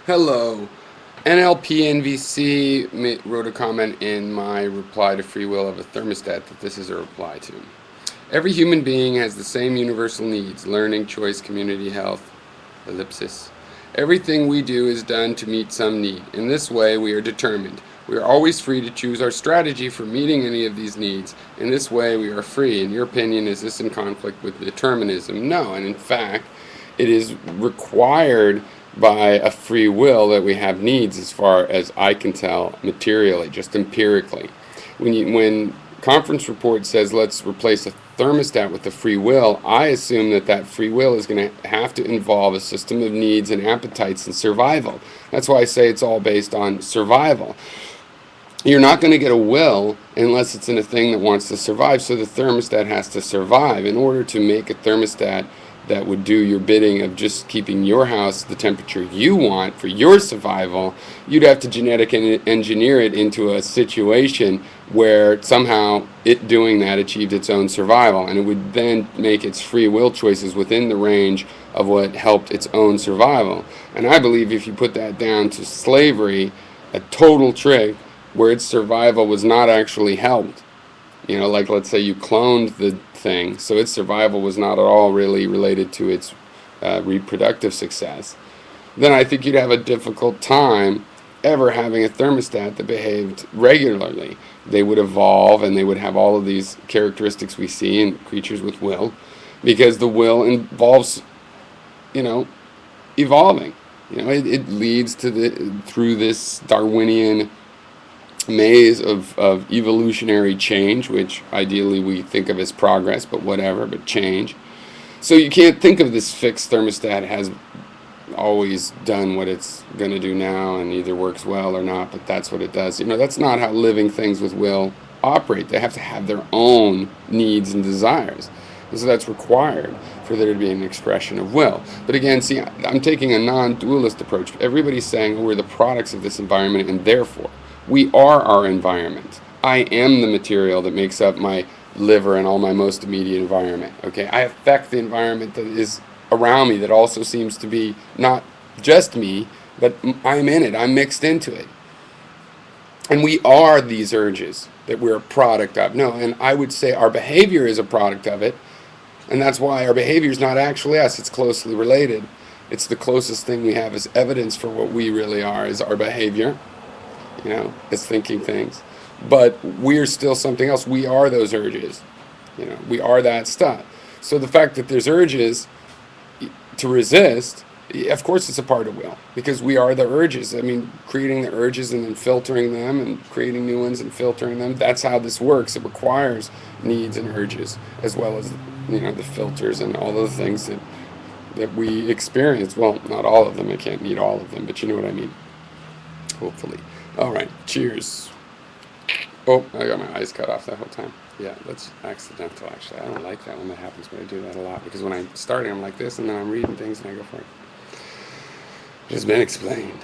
Hello. NLP wrote a comment in my reply to FreeWill of a thermostat that this is a reply to. Every human being has the same universal needs: learning, choice, community, health, ellipsis. Everything we do is done to meet some need. In this way, we are determined. We are always free to choose our strategy for meeting any of these needs. In this way, we are free. In your opinion, is this in conflict with determinism? No, and in fact, it is required by a free will that we have needs, as far as I can tell, materially, just empirically. When conference report says let's replace a thermostat with a free will, I assume that that free will is going to have to involve a system of needs and appetites and survival. That's why I say it's all based on survival. You're not going to get a will unless it's in a thing that wants to survive, so the thermostat has to survive. In order to make a thermostat that would do your bidding of just keeping your house the temperature you want for your survival, you'd have to genetically engineer it into a situation where somehow it doing that achieved its own survival, and it would then make its free will choices within the range of what helped its own survival. And I believe if you put that down to slavery, a total trick where its survival was not actually helped, like let's say you cloned the thing, so its survival was not at all really related to its reproductive success, then I think you'd have a difficult time ever having a thermostat that behaved regularly. They would evolve and they would have all of these characteristics we see in creatures with will, because the will involves, evolving. It leads to through this Darwinian maze of evolutionary change, which ideally we think of as progress, but whatever, but change. So you can't think of this fixed thermostat has always done what it's going to do now and either works well or not, but that's what it does. That's not how living things with will operate. They have to have their own needs and desires. And so that's required for there to be an expression of will. But again, see, I'm taking a non-dualist approach. Everybody's saying, oh, we're the products of this environment, and therefore we are our environment. I am the material that makes up my liver and all my most immediate environment. Okay, I affect the environment that is around me, that also seems to be not just me, but I'm in it. I'm mixed into it. And we are these urges that we're a product of. No, and I would say our behavior is a product of it. And that's why our behavior is not actually us. It's closely related. It's the closest thing we have as evidence for what we really are, is our behavior. As thinking things. But we're still something else. We are those urges. We are that stuff. So the fact that there's urges to resist, of course it's a part of will, because we are the urges. I mean, creating the urges and then filtering them and creating new ones and filtering them, that's how this works. It requires needs and urges, as well as the filters and all of the things that we experience. Well, not all of them. I can't need all of them, but you know what I mean. Hopefully. All right, cheers. Oh, I got my eyes cut off that whole time. Yeah, that's accidental, actually. I don't like that when that happens, but I do that a lot, because when I'm starting, I'm like this, and then I'm reading things, and I go for it. It has been explained.